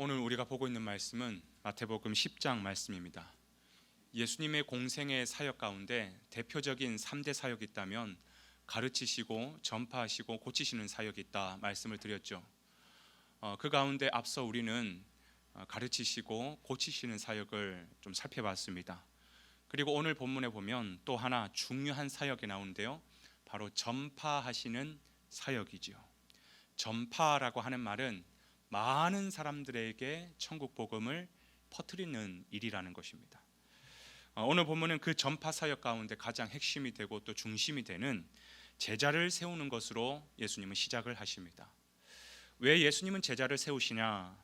오늘 우리가 보고 있는 말씀은 마태복음 10장 말씀입니다. 예수님의 공생의 사역 가운데 대표적인 3대 사역이 있다면 가르치시고 전파하시고 고치시는 사역이 있다 말씀을 드렸죠. 그 가운데 앞서 우리는 가르치시고 고치시는 사역을 좀 살펴봤습니다. 그리고 오늘 본문에 보면 또 하나 중요한 사역이 나오는데요, 바로 전파하시는 사역이지요. 전파라고 하는 말은 많은 사람들에게 천국 복음을 퍼뜨리는 일이라는 것입니다. 오늘 본문은 그 전파 사역 가운데 가장 핵심이 되고 또 중심이 되는 제자를 세우는 것으로 예수님은 시작을 하십니다. 왜 예수님은 제자를 세우시냐?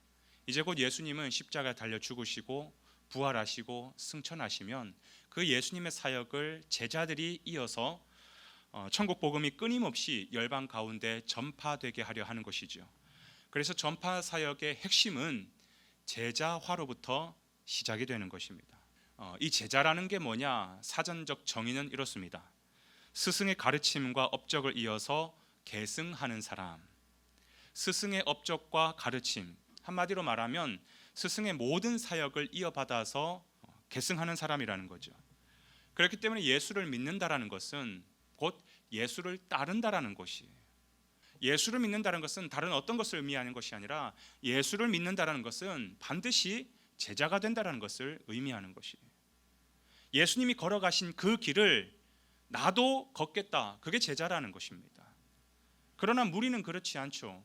이제 곧 예수님은 십자가에 달려 죽으시고 부활하시고 승천하시면 그 예수님의 사역을 제자들이 이어서 천국 복음이 끊임없이 열방 가운데 전파되게 하려 하는 것이죠. 그래서 전파 사역의 핵심은 제자화로부터 시작이 되는 것입니다. 이 제자라는 게 뭐냐? 사전적 정의는 이렇습니다. 스승의 가르침과 업적을 이어서 계승하는 사람. 스승의 업적과 가르침, 한마디로 말하면 스승의 모든 사역을 이어받아서 계승하는 사람이라는 거죠. 그렇기 때문에 예수를 믿는다라는 것은 곧 예수를 따른다라는 것이에요. 예수를 믿는다는 것은 다른 어떤 것을 의미하는 것이 아니라 예수를 믿는다는 것은 반드시 제자가 된다는 것을 의미하는 것이에요. 예수님이 걸어가신 그 길을 나도 걷겠다, 그게 제자라는 것입니다. 그러나 무리는 그렇지 않죠.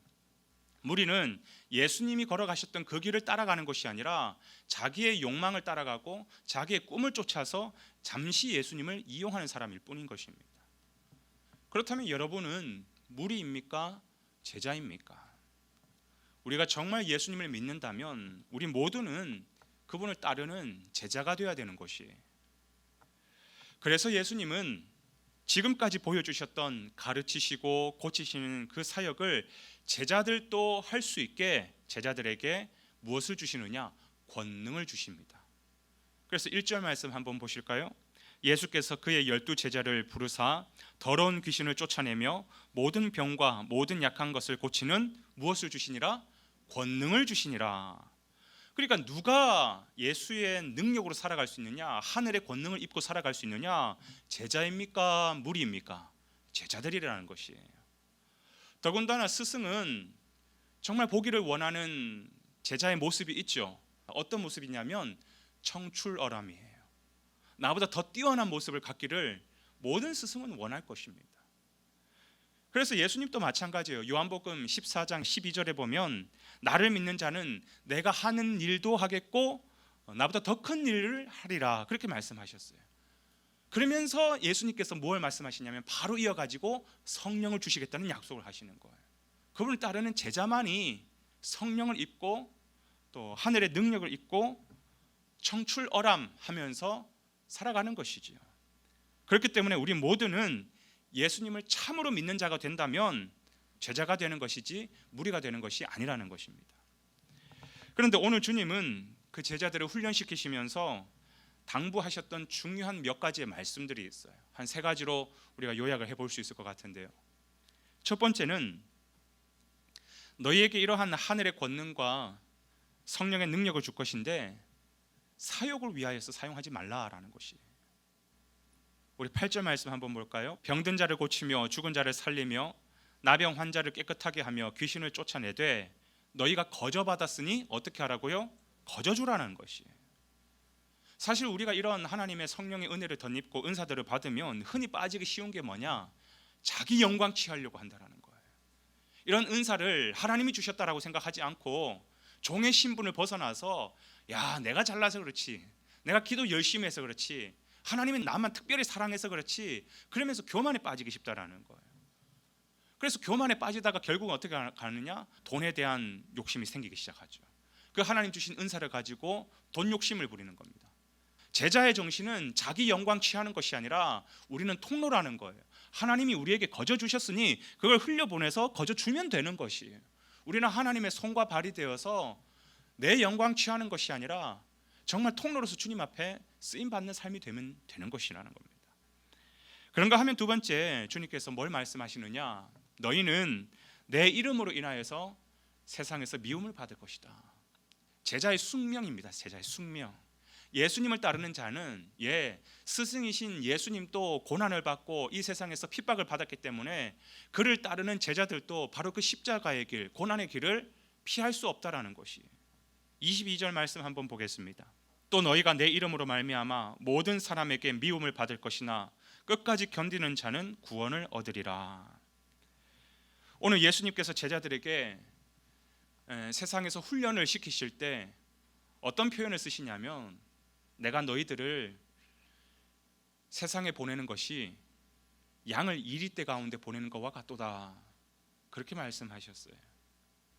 무리는 예수님이 걸어가셨던 그 길을 따라가는 것이 아니라 자기의 욕망을 따라가고 자기의 꿈을 쫓아서 잠시 예수님을 이용하는 사람일 뿐인 것입니다. 그렇다면 여러분은 무리입니까? 제자입니까? 우리가 정말 예수님을 믿는다면 우리 모두는 그분을 따르는 제자가 되어야 되는 것이에요. 그래서 예수님은 지금까지 보여주셨던 가르치시고 고치시는 그 사역을 제자들도 할 수 있게 제자들에게 무엇을 주시느냐? 권능을 주십니다. 그래서 1절 말씀 한번 보실까요? 예수께서 그의 12 제자를 부르사 더러운 귀신을 쫓아내며 모든 병과 모든 약한 것을 고치는 무엇을 주시니라? 권능을 주시니라. 그러니까 누가 예수의 능력으로 살아갈 수 있느냐? 하늘의 권능을 입고 살아갈 수 있느냐? 제자입니까? 무리입니까? 제자들이라는 것이에요. 더군다나 스승은 정말 보기를 원하는 제자의 모습이 있죠. 어떤 모습이냐면 청출어람이에요. 나보다 더 뛰어난 모습을 갖기를 모든 스승은 원할 것입니다. 그래서 예수님도 마찬가지예요. 요한복음 14장 12절에 보면 나를 믿는 자는 내가 하는 일도 하겠고 나보다 더 큰 일을 하리라, 그렇게 말씀하셨어요. 그러면서 예수님께서 뭘 말씀하시냐면 바로 이어가지고 성령을 주시겠다는 약속을 하시는 거예요. 그분을 따르는 제자만이 성령을 입고 또 하늘의 능력을 입고 청출어람하면서 살아가는 것이지요. 그렇기 때문에 우리 모두는 예수님을 참으로 믿는 자가 된다면 제자가 되는 것이지 무리가 되는 것이 아니라는 것입니다. 그런데 오늘 주님은 그 제자들을 훈련시키시면서 당부하셨던 중요한 몇 가지의 말씀들이 있어요. 한 3가지로 우리가 요약을 해볼 수 있을 것 같은데요. 첫 번째는 너희에게 이러한 하늘의 권능과 성령의 능력을 줄 것인데 사욕을 위하여서 사용하지 말라라는 것이에요. 우리 8절 말씀 한번 볼까요? 병든 자를 고치며 죽은 자를 살리며 나병 환자를 깨끗하게 하며 귀신을 쫓아내되 너희가 거저받았으니 어떻게 하라고요? 거저주라는 것이에요. 사실 우리가 이런 하나님의 성령의 은혜를 덧입고 은사들을 받으면 흔히 빠지기 쉬운 게 뭐냐? 자기 영광 취하려고 한다는 거예요. 이런 은사를 하나님이 주셨다라고 생각하지 않고 종의 신분을 벗어나서 야, 내가 잘나서 그렇지, 내가 기도 열심히 해서 그렇지, 하나님은 나만 특별히 사랑해서 그렇지, 그러면서 교만에 빠지기 쉽다라는 거예요. 그래서 교만에 빠지다가 결국은 어떻게 가느냐? 돈에 대한 욕심이 생기기 시작하죠. 그 하나님 주신 은사를 가지고 돈 욕심을 부리는 겁니다. 제자의 정신은 자기 영광 취하는 것이 아니라 우리는 통로라는 거예요. 하나님이 우리에게 거저 주셨으니 그걸 흘려보내서 거저 주면 되는 것이에요. 우리는 하나님의 손과 발이 되어서 내 영광 취하는 것이 아니라 정말 통로로서 주님 앞에 쓰임받는 삶이 되면 되는 것이라는 겁니다. 그런가 하면 두 번째, 주님께서 뭘 말씀하시느냐? 너희는 내 이름으로 인하여서 세상에서 미움을 받을 것이다. 제자의 숙명입니다. 제자의 숙명. 예수님을 따르는 자는 스승이신 예수님도 고난을 받고 이 세상에서 핍박을 받았기 때문에 그를 따르는 제자들도 바로 그 십자가의 길, 고난의 길을 피할 수 없다라는 것이. 22절 말씀 한번 보겠습니다. 또 너희가 내 이름으로 말미암아 모든 사람에게 미움을 받을 것이나 끝까지 견디는 자는 구원을 얻으리라. 오늘 예수님께서 제자들에게 세상에서 훈련을 시키실 때 어떤 표현을 쓰시냐면, 내가 너희들을 세상에 보내는 것이 양을 이리떼 가운데 보내는 것과 같도다, 그렇게 말씀하셨어요.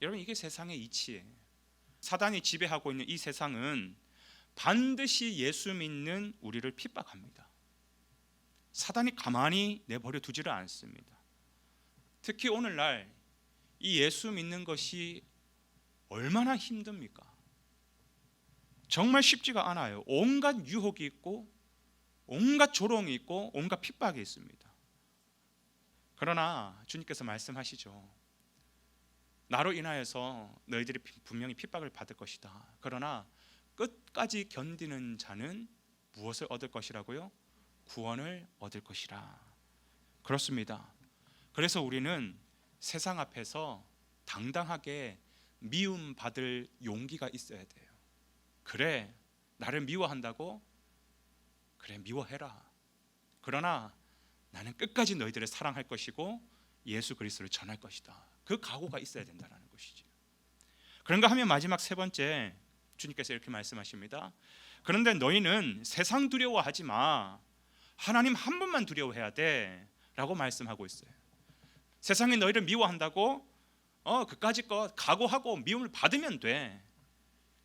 여러분, 이게 세상의 이치예요. 사단이 지배하고 있는 이 세상은 반드시 예수 믿는 우리를 핍박합니다. 사단이 가만히 내버려 두지를 않습니다. 특히 오늘날 이 예수 믿는 것이 얼마나 힘듭니까? 정말 쉽지가 않아요. 온갖 유혹이 있고 온갖 조롱이 있고 온갖 핍박이 있습니다. 그러나 주님께서 말씀하시죠. 나로 인하여서 너희들이 분명히 핍박을 받을 것이다. 그러나 끝까지 견디는 자는 무엇을 얻을 것이라고요? 구원을 얻을 것이라. 그렇습니다. 그래서 우리는 세상 앞에서 당당하게 미움받을 용기가 있어야 돼요. 그래, 나를 미워한다고? 그래, 미워해라. 그러나 나는 끝까지 너희들을 사랑할 것이고 예수 그리스도를 전할 것이다. 그 각오가 있어야 된다는 것이죠. 그런가 하면 마지막 세 번째, 주님께서 이렇게 말씀하십니다. 그런데 너희는 세상 두려워하지 마. 하나님 한 분만 두려워해야 돼 라고 말씀하고 있어요. 세상이 너희를 미워한다고? 그까짓 것 각오하고 미움을 받으면 돼.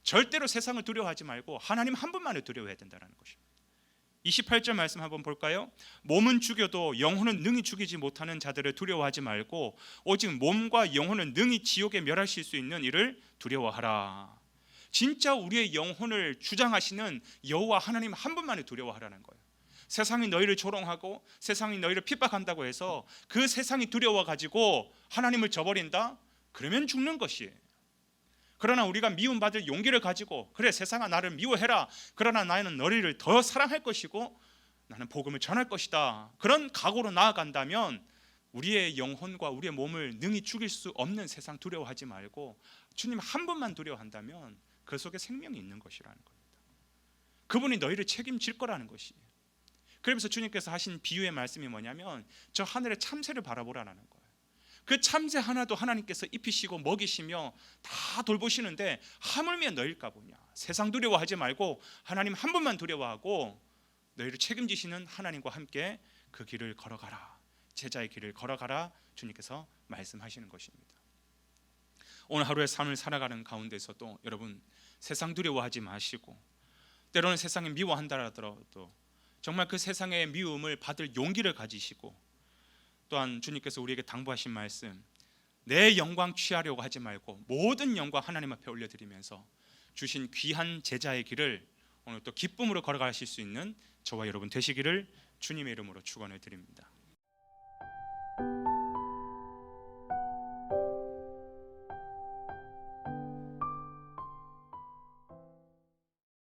절대로 세상을 두려워하지 말고 하나님 한 분만을 두려워해야 된다는 것입니다. 28절 말씀 한번 볼까요? 몸은 죽여도 영혼은 능히 죽이지 못하는 자들을 두려워하지 말고 오직 몸과 영혼을 능히 지옥에 멸하실 수 있는 이를 두려워하라. 진짜 우리의 영혼을 주장하시는 여호와 하나님 한 분만을 두려워하라는 거예요. 세상이 너희를 조롱하고 세상이 너희를 핍박한다고 해서 그 세상이 두려워가지고 하나님을 저버린다? 그러면 죽는 것이에요. 그러나 우리가 미움받을 용기를 가지고, 그래, 세상아 나를 미워해라. 그러나 나는 너희를 더 사랑할 것이고 나는 복음을 전할 것이다. 그런 각오로 나아간다면 우리의 영혼과 우리의 몸을 능히 죽일 수 없는 세상 두려워하지 말고 주님 한 분만 두려워한다면 그 속에 생명이 있는 것이라는 겁니다. 그분이 너희를 책임질 거라는 것이에요. 그러면서 주님께서 하신 비유의 말씀이 뭐냐면 저 하늘의 참새를 바라보라는 거예요. 그 참새 하나도 하나님께서 입히시고 먹이시며 다 돌보시는데 하물며 너희일까 보냐. 세상 두려워하지 말고 하나님 한 분만 두려워하고 너희를 책임지시는 하나님과 함께 그 길을 걸어가라. 제자의 길을 걸어가라. 주님께서 말씀하시는 것입니다. 오늘 하루의 삶을 살아가는 가운데서도 여러분 세상 두려워하지 마시고, 때로는 세상이 미워한다 하더라도 정말 그 세상의 미움을 받을 용기를 가지시고, 또한 주님께서 우리에게 당부하신 말씀, 내 영광 취하려고 하지 말고 모든 영광 하나님 앞에 올려드리면서 주신 귀한 제자의 길을 오늘 또 기쁨으로 걸어가실 수 있는 저와 여러분 되시기를 주님의 이름으로 축원해 드립니다.